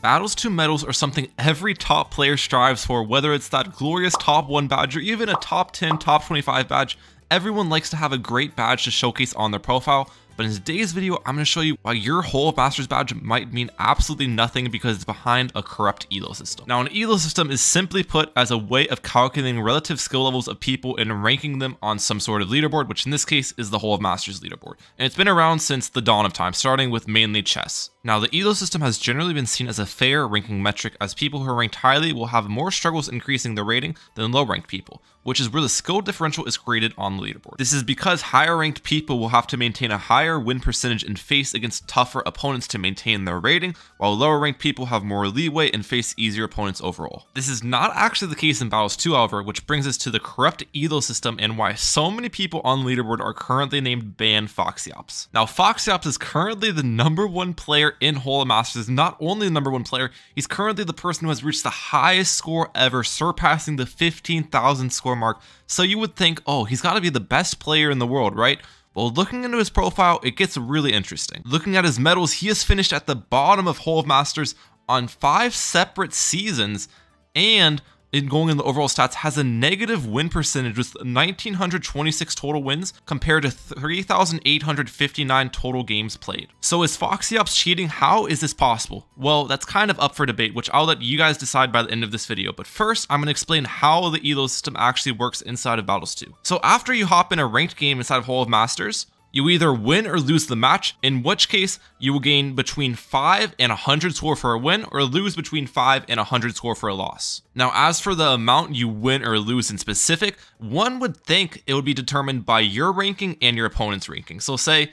Battles to medals are something every top player strives for, whether it's that glorious top 1 badge or even a top 10, top 25 badge. Everyone likes to have a great badge to showcase on their profile. But in today's video, I'm going to show you why your Hall of Masters badge might mean absolutely nothing because it's behind a corrupt elo system. Now, an elo system is simply put as a way of calculating relative skill levels of people and ranking them on some sort of leaderboard, which in this case is the Hall of Masters leaderboard. And it's been around since the dawn of time, starting with mainly chess. Now, the elo system has generally been seen as a fair ranking metric, as people who are ranked highly will have more struggles increasing their rating than low-ranked people, which is where the skill differential is created on the leaderboard. This is because higher-ranked people will have to maintain a higher win percentage and face against tougher opponents to maintain their rating, while lower-ranked people have more leeway and face easier opponents overall. This is not actually the case in Battles 2, however, which brings us to the corrupt elo system and why so many people on the leaderboard are currently named Ban Foxyops. Now, Foxyops is currently the #1 player in Hall of Masters. Not only the #1 player, he's currently the person who has reached the highest score ever, surpassing the 15,000 score mark. So you would think, oh, he's got to be the best player in the world, right? Well, looking into his profile, it gets really interesting. Looking at his medals, he has finished at the bottom of Hall of Masters on 5 separate seasons, and in going in the overall stats, has a negative win percentage with 1,926 total wins compared to 3,859 total games played. So is Foxyops cheating? How is this possible? Well, that's kind of up for debate, which I'll let you guys decide by the end of this video. But first, I'm going to explain how the elo system actually works inside of Battles 2. So after you hop in a ranked game inside of Hall of Masters, you either win or lose the match, in which case you will gain between 5 and 100 score for a win, or lose between 5 and 100 score for a loss. Now, as for the amount you win or lose in specific, one would think it would be determined by your ranking and your opponent's ranking. So say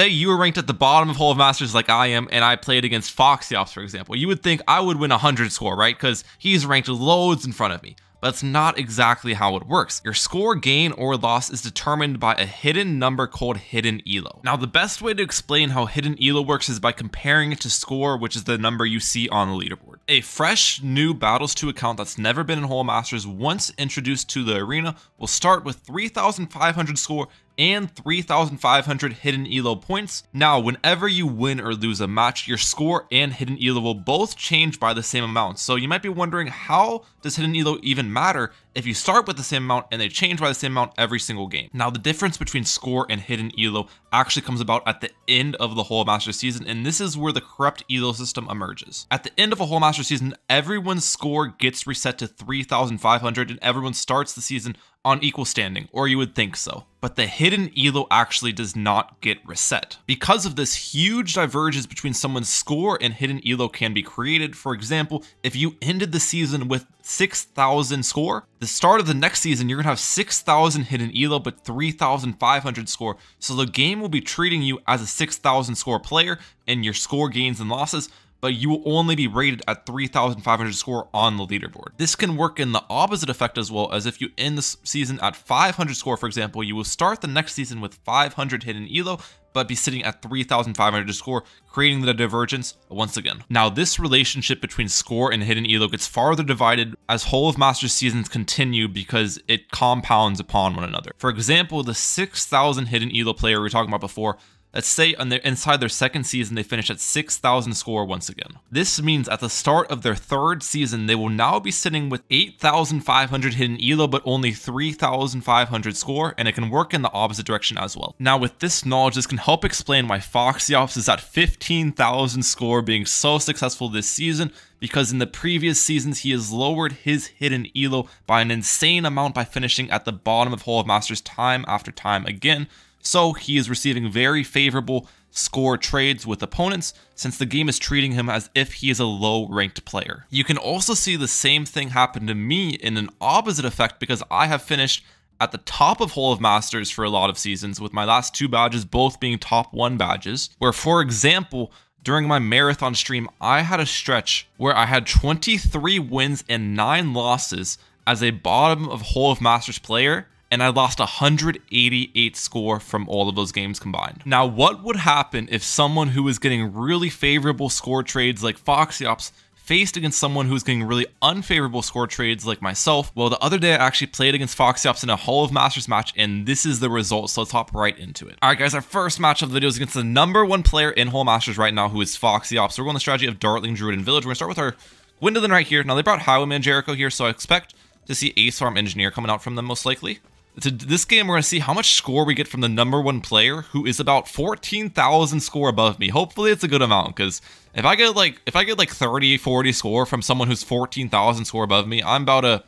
you were ranked at the bottom of Hall of Masters like I am, and I played against Foxyops, for example. You would think I would win 100 score, right? Because he's ranked loads in front of me. But that's not exactly how it works. Your score gain or loss is determined by a hidden number called Hidden Elo. Now, the best way to explain how Hidden Elo works is by comparing it to score, which is the number you see on the leaderboard. A fresh, new Battles 2 account that's never been in Hall of Masters, once introduced to the arena, will start with 3,500 score and 3,500 hidden elo points. Now, whenever you win or lose a match, your score and hidden elo will both change by the same amount. So you might be wondering, how does hidden elo even matter if you start with the same amount and they change by the same amount every single game? Now, the difference between score and hidden elo actually comes about at the end of the Hall of Masters season, and this is where the corrupt elo system emerges. At the end of a Hall of Masters season, everyone's score gets reset to 3,500 and everyone starts the season on equal standing, or you would think so. But the hidden elo actually does not get reset. Because of this, huge divergence between someone's score and hidden elo can be created. For example, if you ended the season with 6,000 score, the start of the next season, you're gonna have 6,000 hidden elo, but 3,500 score. So the game will be treating you as a 6,000 score player and your score gains and losses, but you will only be rated at 3,500 score on the leaderboard. This can work in the opposite effect as well, as if you end the season at 500 score, for example, you will start the next season with 500 hidden elo, but be sitting at 3,500 score, creating the divergence once again. Now, this relationship between score and hidden elo gets farther divided as Hall of Masters seasons continue because it compounds upon one another. For example, the 6,000 hidden elo player we were talking about before, let's say inside their second season, they finish at 6,000 score once again. This means at the start of their third season, they will now be sitting with 8,500 hidden elo, but only 3,500 score, and it can work in the opposite direction as well. Now, with this knowledge, this can help explain why Foxyops is at 15,000 score, being so successful this season, because in the previous seasons, he has lowered his hidden elo by an insane amount by finishing at the bottom of Hall of Masters time after time again. So he is receiving very favorable score trades with opponents, since the game is treating him as if he is a low-ranked player. You can also see the same thing happen to me in an opposite effect, because I have finished at the top of Hall of Masters for a lot of seasons, with my last 2 badges both being top 1 badges, where, for example, during my marathon stream, I had a stretch where I had 23 wins and 9 losses as a bottom of Hall of Masters player, and I lost 188 score from all of those games combined. Now, what would happen if someone who was getting really favorable score trades like Foxyops faced against someone who's getting really unfavorable score trades like myself. Well, the other day I actually played against FoxyOps in a Hall of Masters match, and this is the result, so let's hop right into it. Alright guys, our first match of the video is against the #1 player in Hall of Masters right now, who is FoxyOps. So we're going the strategy of Dartling, Druid, and Village. We're going to start with our Gwendolyn right here. Now they brought Highwayman Jericho here, so I expect to see Ace Farm Engineer coming out from them most likely. To this game, we're going to see how much score we get from the #1 player, who is about 14,000 score above me. Hopefully it's a good amount, because if I get like 30, 40 score from someone who's 14,000 score above me, I'm about to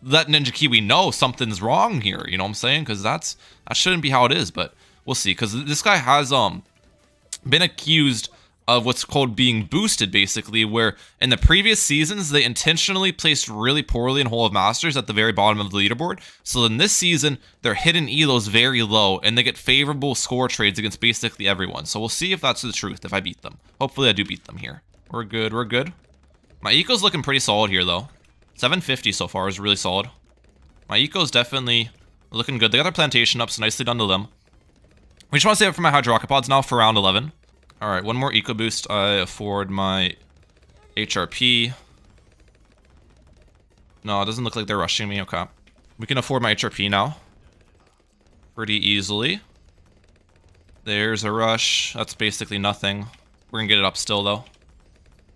let Ninja Kiwi know something's wrong here, you know what I'm saying? Because that shouldn't be how it is, but we'll see. Because this guy has been accused of what's called being boosted, basically, where in the previous seasons, they intentionally placed really poorly in Hall of Masters at the very bottom of the leaderboard. So in this season, their hidden elo's very low, and they get favorable score trades against basically everyone. So we'll see if that's the truth, if I beat them. Hopefully I do beat them here. We're good, we're good. My eco's looking pretty solid here, though. 750 so far is really solid. My eco's definitely looking good. They got their plantation up, so nicely done to them. We just want to save up for my Hydrocopods now for round 11. Alright, one more eco boost. I afford my HRP. No, it doesn't look like they're rushing me. Okay. We can afford my HRP now. Pretty easily. There's a rush. That's basically nothing. We're gonna get it up still, though.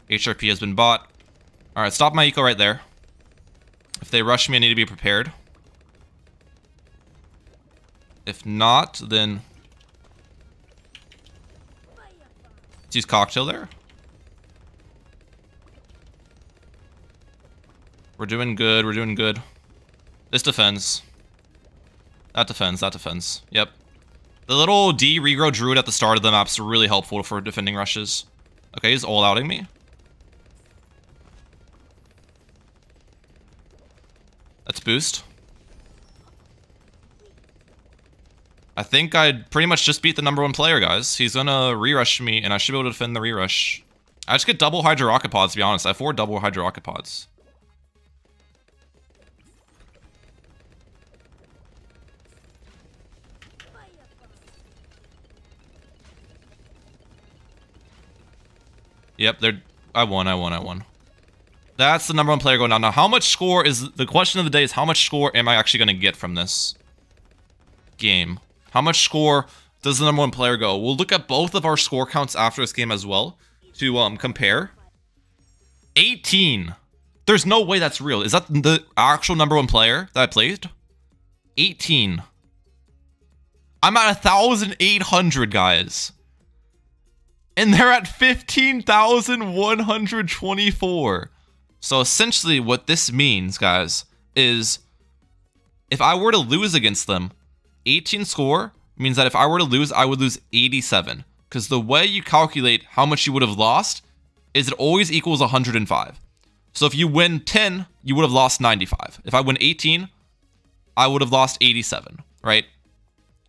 HRP has been bought. Alright, stop my eco right there. If they rush me, I need to be prepared. If not, then let's use Cocktail there. We're doing good, we're doing good. This defends. That defends, that defends. Yep. The little D regrow Druid at the start of the map's really helpful for defending rushes. Okay, he's all-outing me. Let's boost. I think I'd pretty much just beat the #1 player, guys. He's gonna re-rush me, and I should be able to defend the re-rush. I just get double Hydro Rocket Pods, to be honest. I afford double Hydro Rocket Pods. Yep, I won. That's the #1 player going down. Now, how much score is... The question of the day is, how much score am I actually gonna get from this game? How much score does the #1 player go? We'll look at both of our score counts after this game as well to compare. 18. There's no way that's real. Is that the actual #1 player that I played? 18. I'm at 1,800, guys. And they're at 15,124. So essentially what this means, guys, is if I were to lose against them, 18 score means that if I were to lose, I would lose 87. Because the way you calculate how much you would have lost is it always equals 105. So if you win 10, you would have lost 95. If I win 18, I would have lost 87, right?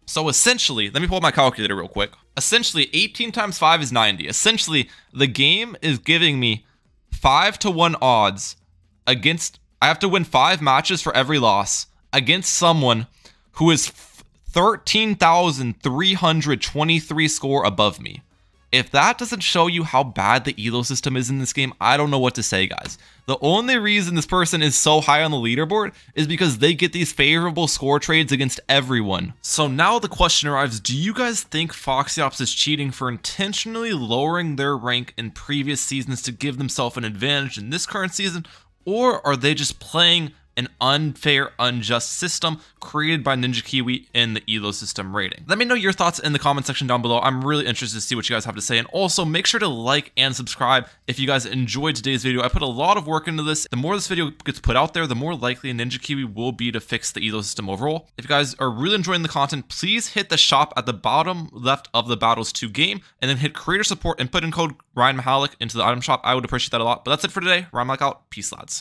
So essentially, let me pull up my calculator real quick. Essentially, 18 times 5 is 90. Essentially, the game is giving me 5-to-1 odds against... I have to win 5 matches for every loss against someone who is 13,323 score above me. If that doesn't show you how bad the elo system is in this game, I don't know what to say, guys. The only reason this person is so high on the leaderboard is because they get these favorable score trades against everyone. So now the question arrives, do you guys think FoxyOps is cheating for intentionally lowering their rank in previous seasons to give themselves an advantage in this current season? Or are they just playing an unfair, unjust system created by Ninja Kiwi in the elo system rating? Let me know your thoughts in the comment section down below. I'm really interested to see what you guys have to say. And also make sure to like and subscribe if you guys enjoyed today's video. I put a lot of work into this. The more this video gets put out there, the more likely Ninja Kiwi will be to fix the elo system overall. If you guys are really enjoying the content, please hit the shop at the bottom left of the Battles 2 game, and then hit creator support and put in code Ryan Mehalic into the item shop. I would appreciate that a lot. But that's it for today. Ryan Mehalic out. Peace, lads.